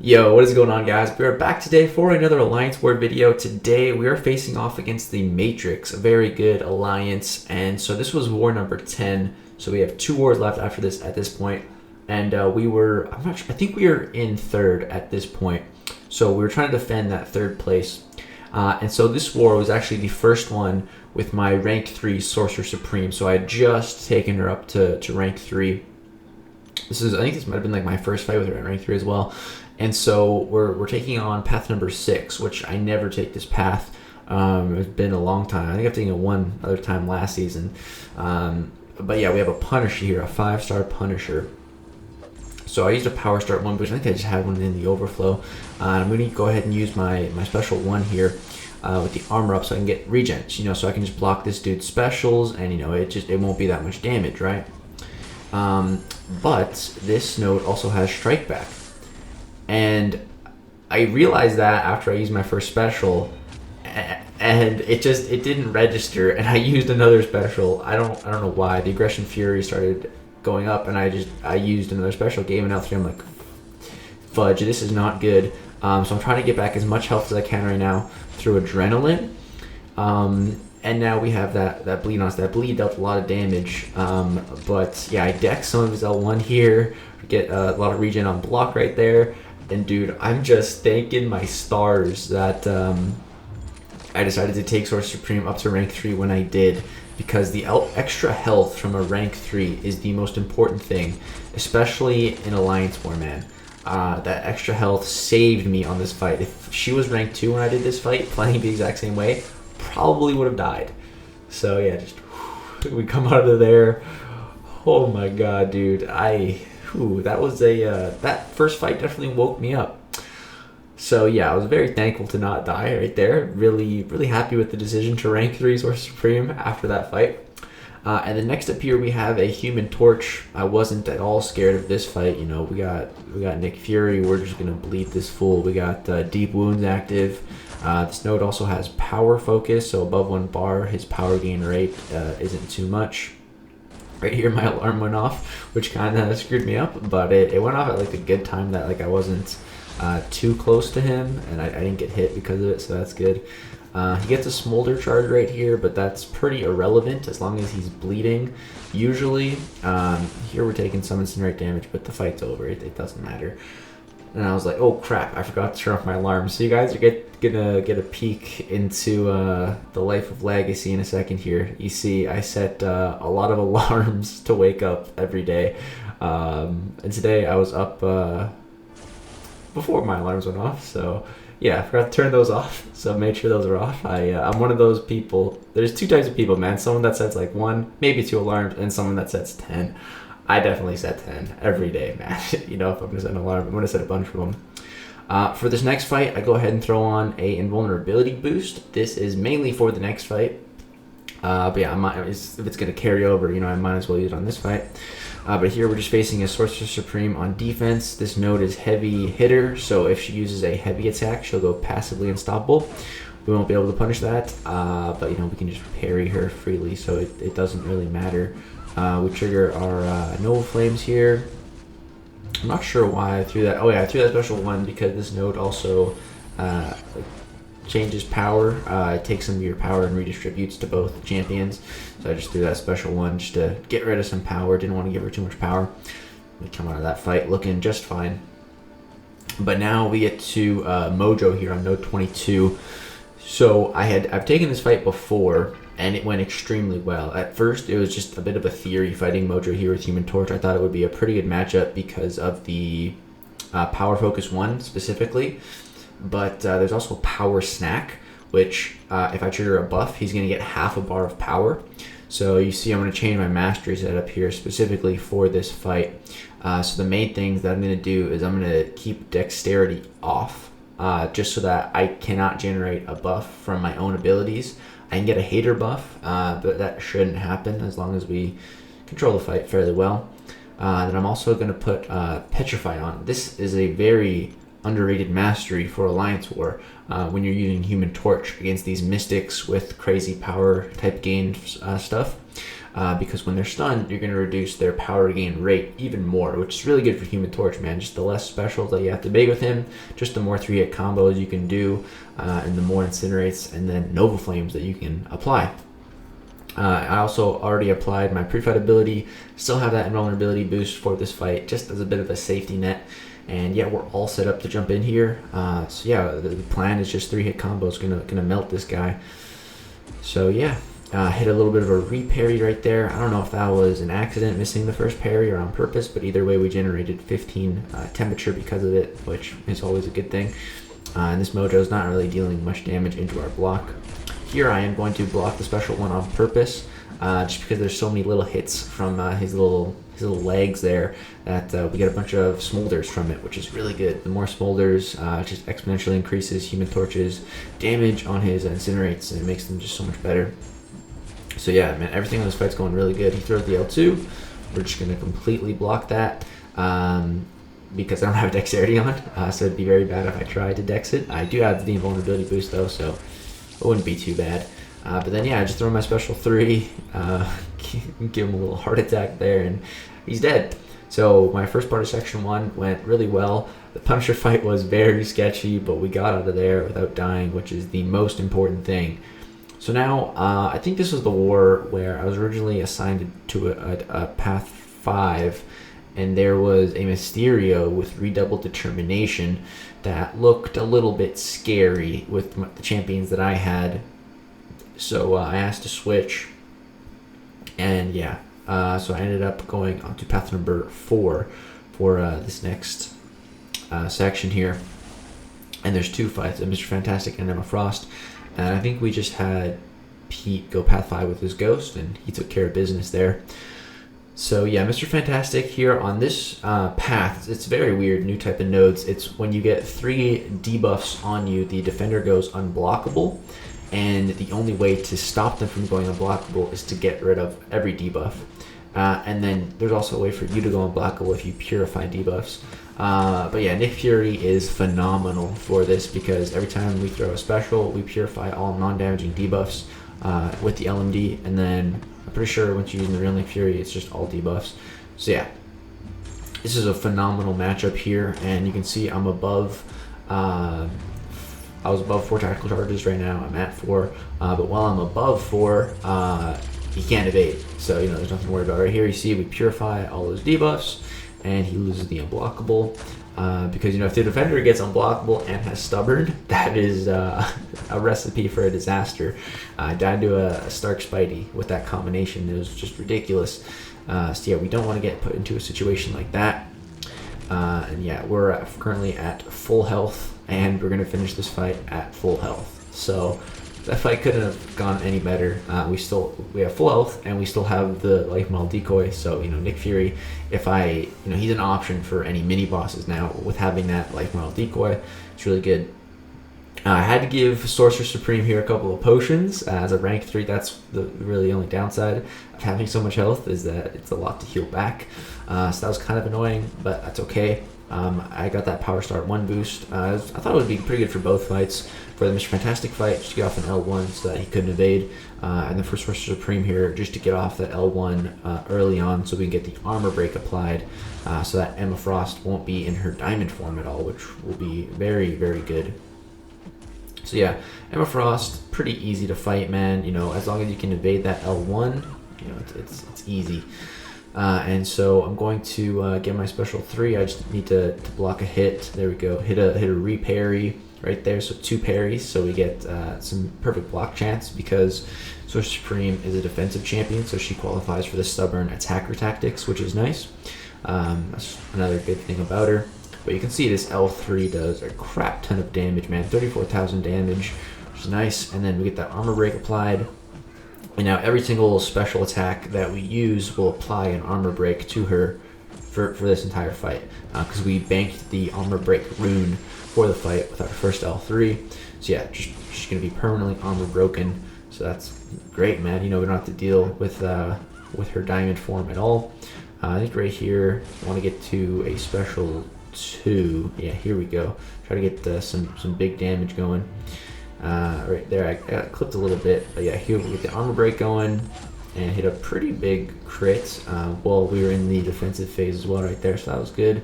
Yo, what is going on, guys? We are back today for another Alliance War video. Today we are facing off against the Matrix, a very good alliance, and so this was war number 10. So we have 2 wars left after this at this point, and I'm not sure, I think we are in 3rd at this point. So we were trying to defend that 3rd place, and so this war was actually the first one with my rank 3 Sorcerer Supreme. So I had just taken her up to rank 3. I think this might have been like my first fight with her at rank 3 as well. And so we're taking on path number 6, which I never take this path. It's been a long time. I think I've taken it one other time last season. But yeah, we have a Punisher here, a 5-star Punisher. So I used a Power Start 1, which I think I just had one in the overflow. I'm going to go ahead and use my special 1 here with the armor up so I can get regens. So I can just block this dude's specials, and it won't be that much damage, right? But this node also has Strike Back. And I realized that after I used my first special, and it didn't register, and I used another special. I don't know why. The Aggression Fury started going up, and I used another special, gave it out 3. I'm like, fudge, this is not good. So I'm trying to get back as much health as I can right now through Adrenaline. And now we have that bleed on us. That bleed dealt a lot of damage. But yeah, I decked some of his L1 here, get a lot of regen on block right there. And dude, I'm just thanking my stars that I decided to take Sorcerer Supreme up to rank 3 when I did, because the extra health from a rank 3 is the most important thing, especially in Alliance War, man. That extra health saved me on this fight. If she was rank 2 when I did this fight, playing the exact same way, probably would have died. So yeah, we come out of there. Oh my god, dude, that was that first fight definitely woke me up. So yeah, I was very thankful to not die right there. Really happy with the decision to rank 3 Sorcerer Supreme after that fight. And then next up here we have a Human Torch. I wasn't at all scared of this fight. We got Nick Fury. We're just gonna bleed this fool. We got Deep Wounds active. This node also has Power Focus, so above 1 bar, his power gain rate isn't too much. Right here, my alarm went off, which kind of screwed me up, but it went off at like a good time that I wasn't too close to him, and I didn't get hit because of it, so that's good. He gets a Smolder charge right here, but that's pretty irrelevant as long as he's bleeding. Usually, here we're taking some incinerate damage, but the fight's over. It doesn't matter. And I was like, oh crap, I forgot to turn off my alarm. So you guys are gonna get a peek into the life of Legacy in a second here. You see, I set a lot of alarms to wake up every day. And today I was up before my alarms went off. So yeah, I forgot to turn those off. So make sure those are off. I'm one of those people. There's 2 types of people, man. Someone that sets like 1, maybe 2 alarms, and someone that sets 10. I definitely set 10 every day, man. If I'm going to set an alarm, I'm going to set a bunch of them. For this next fight, I go ahead and throw on a invulnerability boost. This is mainly for the next fight. But yeah, if it's going to carry over, I might as well use it on this fight. But here we're just facing a Sorcerer Supreme on defense. This node is heavy hitter, so if she uses a heavy attack, she'll go passively unstoppable. We won't be able to punish that, but we can just parry her freely, so it doesn't really matter. We trigger our Noble Flames here. I'm not sure why I threw that. Oh yeah, I threw that special 1 because this node also changes power. It takes some of your power and redistributes to both champions. So I just threw that special 1 just to get rid of some power. Didn't want to give her too much power. We come out of that fight looking just fine. But now we get to Mojo here on node 22. So I've taken this fight before, and it went extremely well. At first, it was just a bit of a theory fighting Mojo here with Human Torch. I thought it would be a pretty good matchup because of the Power Focus 1 specifically. But there's also Power Snack, which if I trigger a buff, he's going to get half a bar of power. So you see I'm going to change my mastery setup here specifically for this fight. So the main things that I'm going to do is I'm going to keep Dexterity off. Just so that I cannot generate a buff from my own abilities. I can get a hater buff, but that shouldn't happen as long as we control the fight fairly well. Then I'm also going to put Petrify on. This is a very underrated mastery for Alliance War when you're using Human Torch against these mystics with crazy power type gain stuff. because when they're stunned, you're going to reduce their power gain rate even more, which is really good for Human Torch, man. Just the less specials that you have to bait with him, just the more 3-hit combos you can do, and the more incinerates and then Nova Flames that you can apply. I also already applied my pre-fight ability, still have that invulnerability boost for this fight, just as a bit of a safety net. And yeah, we're all set up to jump in here. So yeah, the plan is just 3-hit combos gonna melt this guy. So yeah, hit a little bit of a re-parry right there. I don't know if that was an accident missing the first parry or on purpose, but either way we generated 15 temperature because of it, which is always a good thing. And this Mojo is not really dealing much damage into our block. Here I am going to block the special one on purpose, just because there's so many little hits from his little legs there that we get a bunch of smolders from it, which is really good. The more smolders just exponentially increases Human Torch's damage on his incinerates, and it makes them just so much better. So yeah, man, everything on this fight's going really good. He throws the L2. We're just going to completely block that because I don't have dexterity on, so it'd be very bad if I tried to dex it. I do have the invulnerability boost though, so it wouldn't be too bad. But then yeah, I just throw my special 3, give him a little heart attack there, and he's dead. So my first part of section 1 went really well. The Punisher fight was very sketchy, but we got out of there without dying, which is the most important thing. So now, I think this was the war where I was originally assigned to a path 5, and there was a Mysterio with redoubled determination that looked a little bit scary with the champions that I had. So I asked to switch, and yeah, so I ended up going on to path number 4 for this next section here. And there's 2 fights, Mr. Fantastic and Emma Frost. And I think we just had Pete go path 5 with his ghost, and he took care of business there. So yeah, Mr. Fantastic here on this path, it's very weird, new type of nodes. It's when you get 3 debuffs on you, the defender goes unblockable, and the only way to stop them from going unblockable is to get rid of every debuff. And then there's also a way for you to go unblockable if you purify debuffs. But yeah, Nick Fury is phenomenal for this because every time we throw a special, we purify all non-damaging debuffs with the LMD, and then I'm pretty sure once you're using the real Nick Fury, it's just all debuffs. So yeah, this is a phenomenal matchup here, and you can see I'm above, I was above 4 tactical charges. Right now I'm at 4, but while I'm above 4, he can't evade, so you know there's nothing to worry about. Right here you see we purify all those debuffs, and he loses the unblockable, because you know if the defender gets unblockable and has stubborn, that is a recipe for a disaster. I died to a Stark Spidey with that combination. It was just ridiculous. So yeah, we don't want to get put into a situation like that. And yeah, we're currently at full health, and we're going to finish this fight at full health. So that fight couldn't have gone any better. We have full health, and we still have the life model decoy. So you know, Nick Fury, he's an option for any mini bosses now with having that life model decoy. It's really good. I had to give Sorcerer Supreme here a couple of potions. As a rank 3, that's the really only downside of having so much health, is that it's a lot to heal back. So that was kind of annoying, but that's okay. I got that Power Start 1 boost. I thought it would be pretty good for both fights. For the Mr. Fantastic fight, just to get off an L1 so that he couldn't evade. And then for Sorcerer Supreme here, just to get off that L1 early on so we can get the armor break applied, so that Emma Frost won't be in her diamond form at all, which will be very, very good. So yeah, Emma Frost, pretty easy to fight, man. You know, as long as you can evade that L1, you know, it's easy. And so I'm going to get my special 3. I just need to block a hit. There we go. Hit a re-parry right there. So 2 parries. So we get some perfect block chance because Sorcerer Supreme is a defensive champion, so she qualifies for the stubborn attacker tactics, which is nice. That's another good thing about her. But you can see this L3 does a crap ton of damage, man. 34,000 damage, which is nice. And then we get that armor break applied. And now every single special attack that we use will apply an armor break to her for this entire fight. Because we banked the armor break rune for the fight with our first L3. So yeah, she's going to be permanently armor broken. So that's great, man. You know, we don't have to deal with her diamond form at all. I think right here, I want to get to a special 2. Yeah, here we go. Try to get some big damage going. Right there, I clipped a little bit, but yeah, here we get the armor break going, and hit a pretty big crit. Well, we were in the defensive phase as well right there, so that was good.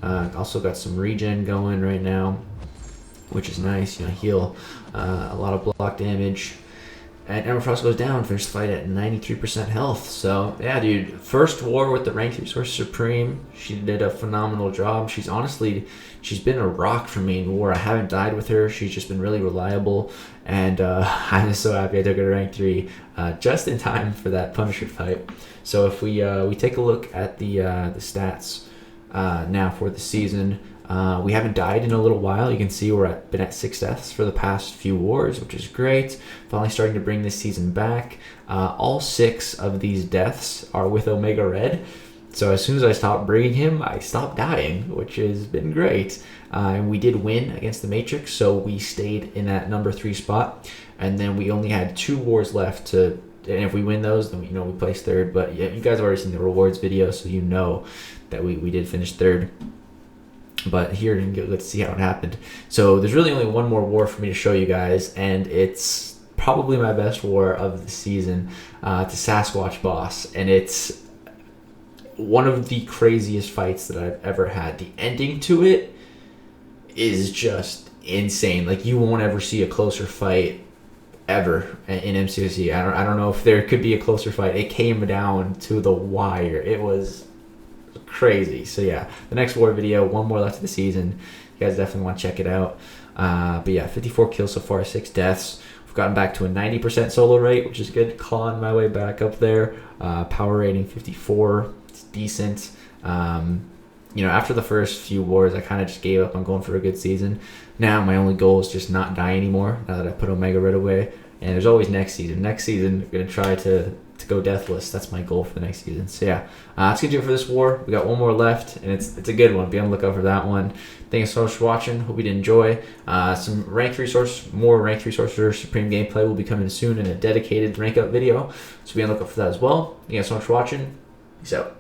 Also got some regen going right now, which is nice. Heal a lot of block damage. And Ember Frost goes down, finished the fight at 93% health. So, yeah, dude, first war with the Rank 3 Sorcerer Supreme. She did a phenomenal job. She's been a rock for me in war. I haven't died with her. She's just been really reliable. And I'm just so happy I took her to Rank 3 just in time for that Punisher fight. So if we take a look at the stats now for the season, we haven't died in a little while. You can see been at 6 deaths for the past few wars, which is great. Finally starting to bring this season back. All 6 of these deaths are with Omega Red. So as soon as I stopped bringing him, I stopped dying, which has been great. And we did win against the Matrix, so we stayed in that number 3 spot. And then we only had 2 wars left and if we win those, then we place 3rd. But yeah, you guys have already seen the rewards video, so you know that we did finish 3rd. But here, let's see how it happened. So there's really only one more war for me to show you guys, and it's probably my best war of the season. It's a Sasquatch boss, and it's one of the craziest fights that I've ever had. The ending to it is just insane. Like, you won't ever see a closer fight ever in MCOC. I don't know if there could be a closer fight. It came down to the wire. It was crazy. So yeah, the next war video, one more left of the season. You guys definitely want to check it out. But yeah, 54 kills so far, 6 deaths. We've gotten back to a 90% solo rate, which is good. Clawing my way back up there. Power rating 54. It's decent. After the first few wars, I kind of just gave up on going for a good season. Now my only goal is just not die anymore, now that I put Omega Red away. And there's always next season. Next season, I'm going to try to go deathless. That's my goal for the next season. So yeah, that's going to do it for this war. We got one more left, and it's a good one. Be on the lookout for that one. Thank you so much for watching. Hope you did enjoy. Some more Rank 3 Sorcerer Supreme gameplay will be coming soon in a dedicated rank up video. So be on the lookout for that as well. Thank you guys so much for watching. Peace out.